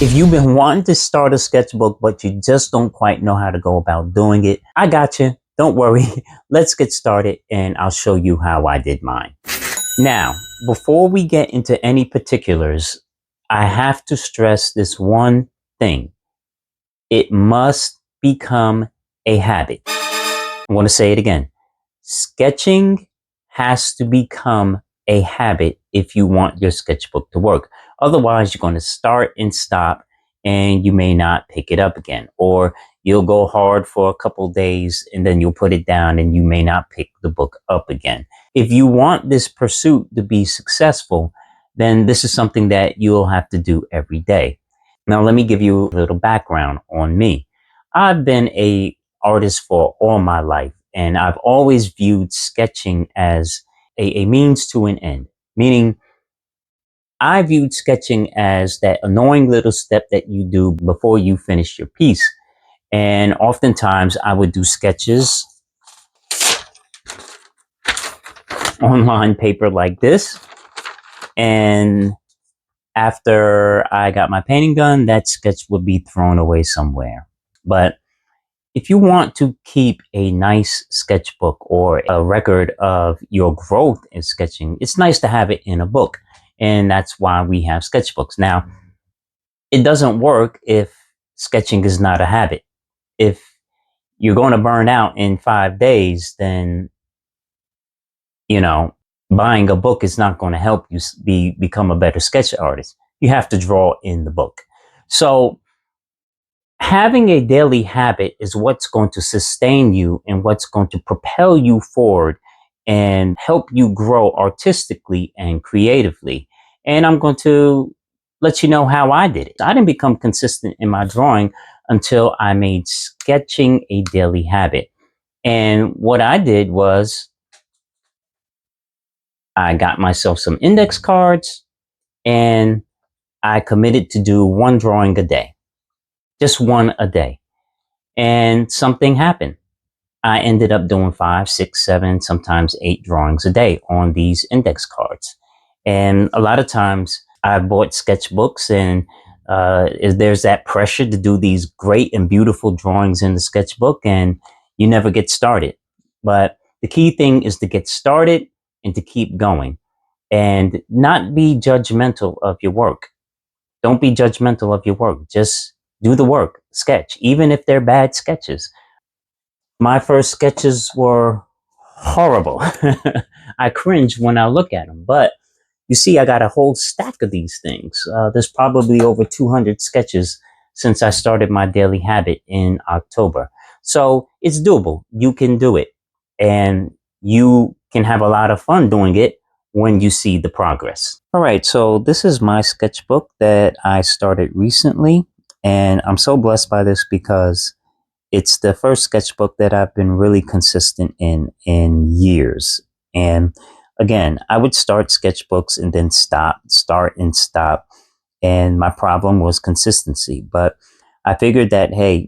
If you've been wanting to start a sketchbook, but you just don't quite know how to go about doing it, I got you. Don't worry. Let's get started and I'll show you how I did mine. Now, before we get into any particulars, I have to stress this one thing. It must become a habit. I want to say it again. Sketching has to become a habit if you want your sketchbook to work. Otherwise, you're going to start and stop and you may not pick it up again. Or you'll go hard for a couple days and then you'll put it down and you may not pick the book up again. If you want this pursuit to be successful, then this is something that you'll have to do every day. Now, let me give you a little background on me. I've been a artist for all my life, and I've always viewed sketching as a means to an end, meaning I viewed sketching as that annoying little step that you do before you finish your piece. And oftentimes I would do sketches on line paper like this. And after I got my painting done, that sketch would be thrown away somewhere. But if you want to keep a nice sketchbook or a record of your growth in sketching, it's nice to have it in a book. And that's why we have sketchbooks. Now, it doesn't work if sketching is not a habit. If you're going to burn out in 5 days, then, you know, buying a book is not going to help you become a better sketch artist. You have to draw in the book. So having a daily habit is what's going to sustain you and what's going to propel you forward and help you grow artistically and creatively. And I'm going to let you know how I did it. I didn't become consistent in my drawing until I made sketching a daily habit. And what I did was I got myself some index cards and I committed to do one drawing a day, just one a day. And something happened. I ended up doing 5, 6, 7, sometimes 8 drawings a day on these index cards. And a lot of times I bought sketchbooks and there's that pressure to do these great and beautiful drawings in the sketchbook and you never get started. But the key thing is to get started and to keep going and not be judgmental of your work. Don't be judgmental of your work. Just do the work, sketch, even if they're bad sketches. My first sketches were horrible. I cringe when I look at them, but you see, I got a whole stack of these things. There's probably over 200 sketches since I started my daily habit in October. So it's doable. You can do it. And you can have a lot of fun doing it when you see the progress. All right, so this is my sketchbook that I started recently. And I'm so blessed by this because it's the first sketchbook that I've been really consistent in years. And again, I would start sketchbooks and then start and stop. And my problem was consistency. But I figured that, hey,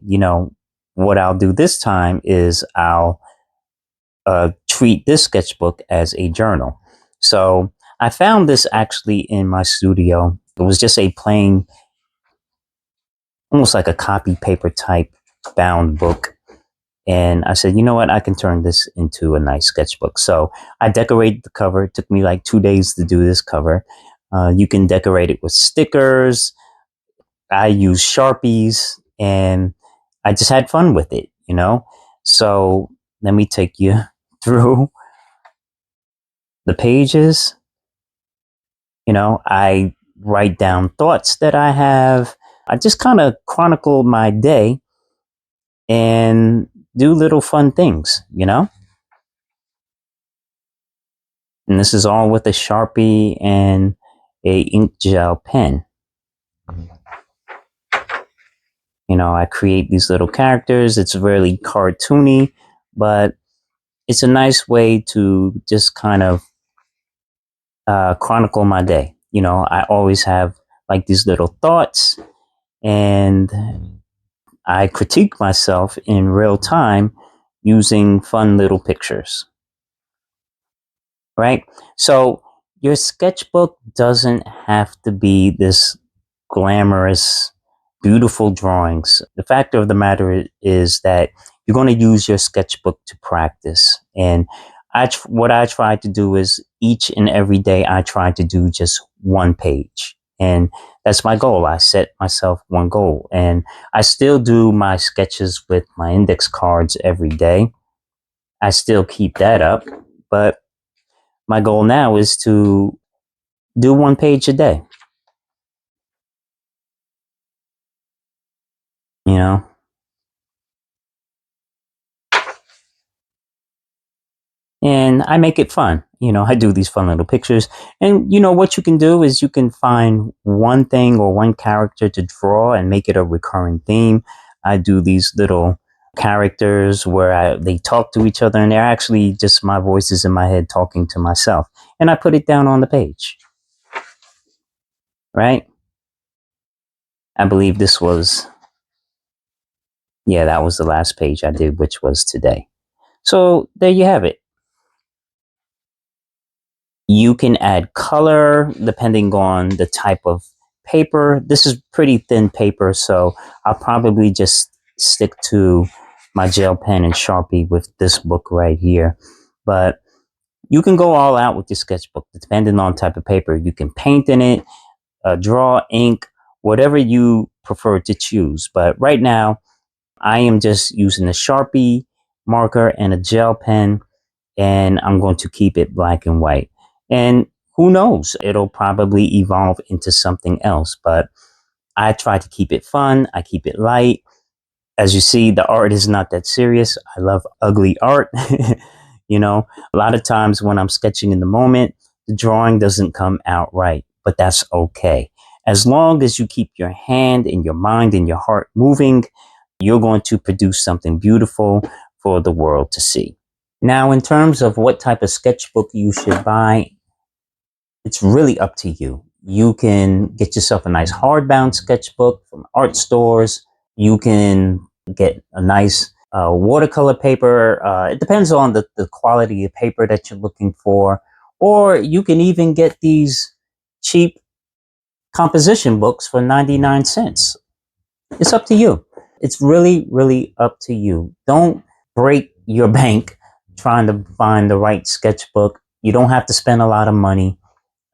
what I'll do this time is I'll treat this sketchbook as a journal. So I found this actually in my studio. It was just a plain, almost like a copy paper type bound book. And I said, you know what? I can turn this into a nice sketchbook. So I decorated the cover. It took me like 2 days to do this cover. You can decorate it with stickers. I use Sharpies and I just had fun with it. So let me take you through the pages. I write down thoughts that I have. I just kind of chronicle my day and do little fun things. And this is all with a Sharpie and a ink gel pen. I create these little characters. It's really cartoony, but it's a nice way to just kind of chronicle my day. I always have like these little thoughts and I critique myself in real time using fun little pictures. Right? So your sketchbook doesn't have to be this glamorous beautiful drawings. The fact of the matter is that you're going to use your sketchbook to practice. And what I try to do is each and every day, I try to do just one page. And that's my goal. I set myself one goal. And I still do my sketches with my index cards every day. I still keep that up. But my goal now is to do one page a day. You know? And I make it fun. I do these fun little pictures. And what you can do is you can find one thing or one character to draw and make it a recurring theme. I do these little characters where they talk to each other, and they're actually just my voices in my head talking to myself. And I put it down on the page, right? I believe this was, yeah, that was the last page I did, which was today. So there you have it. You can add color depending on the type of paper. This is pretty thin paper, so I'll probably just stick to my gel pen and Sharpie with this book right here. But you can go all out with your sketchbook depending on type of paper. You can paint in it, draw, ink, whatever you prefer to choose. But right now, I am just using a Sharpie marker and a gel pen, and I'm going to keep it black and white. And who knows, it'll probably evolve into something else, but I try to keep it fun. I keep it light. As you see, the art is not that serious. I love ugly art. A lot of times when I'm sketching in the moment, the drawing doesn't come out right, but that's okay. As long as you keep your hand and your mind and your heart moving, you're going to produce something beautiful for the world to see. Now, in terms of what type of sketchbook you should buy, it's really up to you. You can get yourself a nice hardbound sketchbook from art stores. You can get a nice watercolor paper. It depends on the quality of paper that you're looking for. Or you can even get these cheap composition books for 99 cents. It's up to you. It's really, really up to you. Don't break your bank trying to find the right sketchbook. You don't have to spend a lot of money,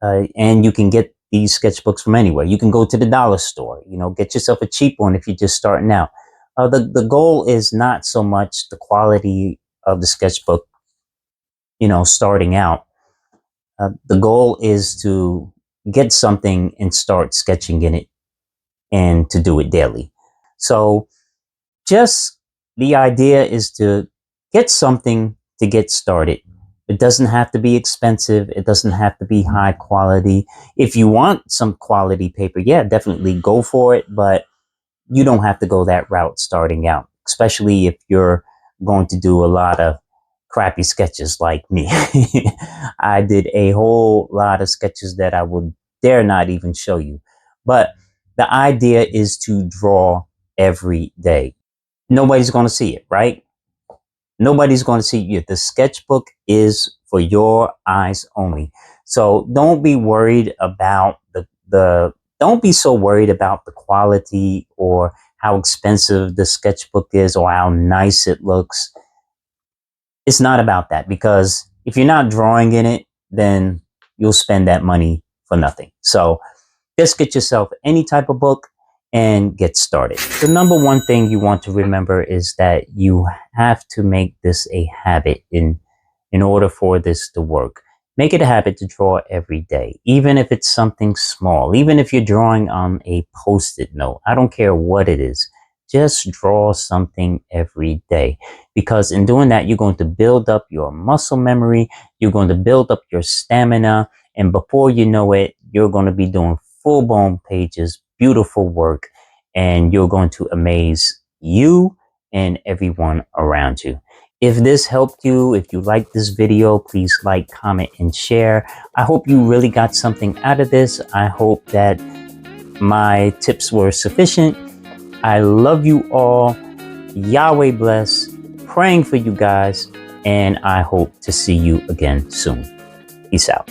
and you can get these sketchbooks from anywhere. You can go to the dollar store, get yourself a cheap one if you're just starting out. The goal is not so much the quality of the sketchbook, starting out. The goal is to get something and start sketching in it and to do it daily. So just the idea is to get something to get started. It doesn't have to be expensive. It doesn't have to be high quality. If you want some quality paper, yeah, definitely go for it. But you don't have to go that route starting out, especially if you're going to do a lot of crappy sketches like me. I did a whole lot of sketches that I would dare not even show you. But the idea is to draw every day. Nobody's going to see it, right? Nobody's going to see you. The sketchbook is for your eyes only. So don't be worried about don't be so worried about the quality or how expensive the sketchbook is or how nice it looks. It's not about that, because if you're not drawing in it, then you'll spend that money for nothing. So just get yourself any type of book and get started. The number one thing you want to remember is that you have to make this a habit in order for this to work. Make it a habit to draw every day, even if it's something small, even if you're drawing on a Post-it note. I don't care what it is. Just draw something every day, because in doing that, you're going to build up your muscle memory. You're going to build up your stamina. And before you know it, you're going to be doing full-blown pages, beautiful work, and you're going to amaze you and everyone around you. If this helped you, if you liked this video, please like, comment, and share. I hope you really got something out of this. I hope that my tips were sufficient. I love you all. Yahweh bless. Praying for you guys, and I hope to see you again soon. Peace out.